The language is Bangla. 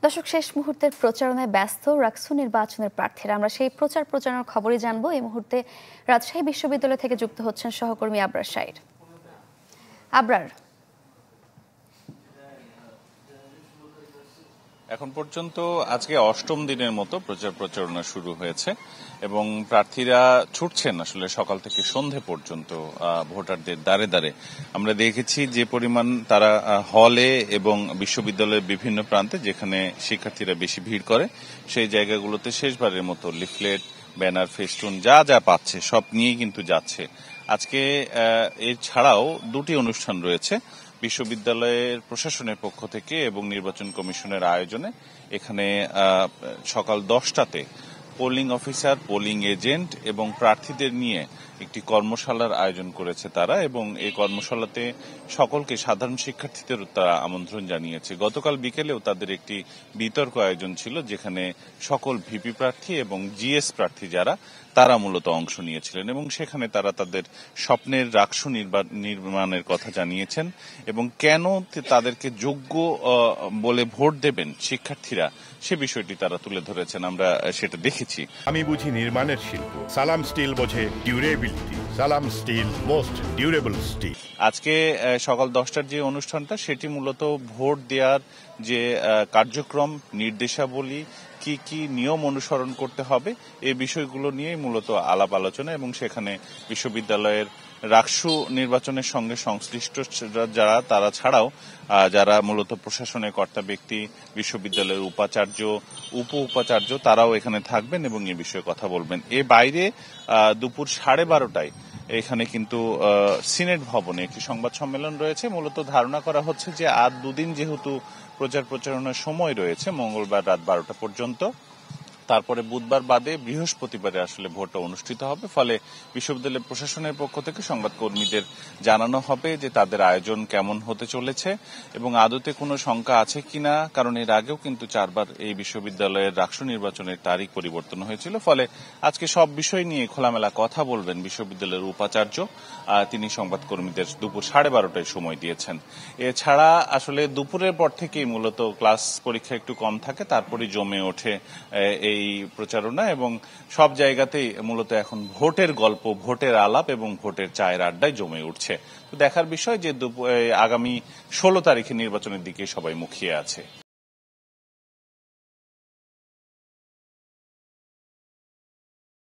দর্শক, শেষ মুহূর্তের প্রচারণায় ব্যস্ত রাকসু নির্বাচনের প্রার্থীরা। আমরা সেই প্রচারণার খবরই জানবো। এই মুহূর্তে রাজশাহী বিশ্ববিদ্যালয় থেকে যুক্ত হচ্ছেন সহকর্মী আবরার শাইর। আবরার, এখন পর্যন্ত আজকে অষ্টম দিনের মতো প্রচারণা শুরু হয়েছে এবং প্রার্থীরা ছুটছেন আসলে সকাল থেকে সন্ধে পর্যন্ত ভোটারদের দ্বারে দ্বারে। আমরা দেখেছি যে পরিমাণ তারা হলে এবং বিশ্ববিদ্যালয়ের বিভিন্ন প্রান্তে যেখানে শিক্ষার্থীরা বেশি ভিড় করে সেই জায়গাগুলোতে শেষবারের মতো লিফলেট, ব্যানার, ফেস্টুন যা যা পাচ্ছে সব নিয়েই কিন্তু যাচ্ছে। আজকে এছাড়াও দুটি অনুষ্ঠান রয়েছে বিশ্ববিদ্যালয়ের প্রশাসনের পক্ষ থেকে এবং নির্বাচন কমিশনের আয়োজনে। এখানে সকাল 10টাতে পোলিং অফিসার, পোলিং এজেন্ট এবং প্রার্থীদের নিয়ে একটি কর্মশালার আয়োজন করেছে তারা, এবং এই কর্মশালাতে সকলকে, সাধারণ শিক্ষার্থীদের তারা আমন্ত্রণ জানিয়েছে। গতকাল বিকেলেও তাদের একটি বিতর্ক আয়োজন ছিল যেখানে সকল ভিপি প্রার্থী এবং জিএস প্রার্থী যারা তারা মূলত অংশ নিয়েছিলেন এবং সেখানে তারা তাদের স্বপ্নের রাকসু নির্মাণের কথা জানিয়েছেন এবং কেন তাদেরকে যোগ্য বলে ভোট দেবেন শিক্ষার্থীরা সে বিষয়টি তারা তুলে ধরেছেন। আমরা সেটা দেখেছি। আমি বুঝি নির্মাণের শিল্প, সালাম স্টিল বোঝে ডিউরেবিলিটি। সালাম স্টিল, মোস্ট ডিউরেবল স্টিল। আজকে সকাল 10টার যে অনুষ্ঠানটা সেটি মূলত ভোট দেওয়ার যে কার্যক্রম, নির্দেশাবলী, কি কি নিয়ম অনুসরণ করতে হবে এই বিষয়গুলো নিয়েই মূলত আলাপ আলোচনা, এবং সেখানে বিশ্ববিদ্যালয়ের রাকসু নির্বাচনের সঙ্গে সংশ্লিষ্ট যারা তারা ছাড়াও যারা মূলত প্রশাসনের কর্তা ব্যক্তি, বিশ্ববিদ্যালয়ের উপাচার্য, উপ উপাচার্য তারাও এখানে থাকবেন এবং এ বিষয়ে কথা বলবেন। এর বাইরে দুপুর 12:30টায় এখানে কিন্তু সিনেট ভবনে একটি সংবাদ সম্মেলন রয়েছে। মূলত ধারণা করা হচ্ছে যে আর দুদিন যেহেতু প্রচারণার সময় রয়েছে, মঙ্গলবার রাত 12টা পর্যন্ত, তারপরে বুধবার বাদে বৃহস্পতিবারে আসলে ভোটটা অনুষ্ঠিত হবে। ফলে বিশ্ববিদ্যালয় প্রশাসনের পক্ষ থেকে সংবাদকর্মীদের জানানো হবে যে তাদের আয়োজন কেমন হতে চলেছে এবং আদতে কোনো শঙ্কা আছে কিনা, কারণ এর আগেও কিন্তু 4বার এই বিশ্ববিদ্যালয়ের রাকসু নির্বাচনের তারিখ পরিবর্তন হয়েছিল। ফলে আজকে সব বিষয় নিয়ে খোলামেলা কথা বলবেন বিশ্ববিদ্যালয়ের উপাচার্য। তিনি সংবাদকর্মীদের দুপুর 12:30টায় সময় দিয়েছেন। এছাড়া আসলে দুপুরের পর থেকেই মূলত ক্লাস পরীক্ষা একটু কম থাকে, তারপরে জমে ওঠে এই প্রচারণা এবং সব জায়গাতেই মূলত এখন ভোটের গল্প, ভোটের আলাপ এবং ভোটের চায়ের আড্ডায় জমে উঠছে। তো দেখার বিষয় যে আগামী 16 তারিখে নির্বাচনের দিকে সবাই মুখিয়ে আছে।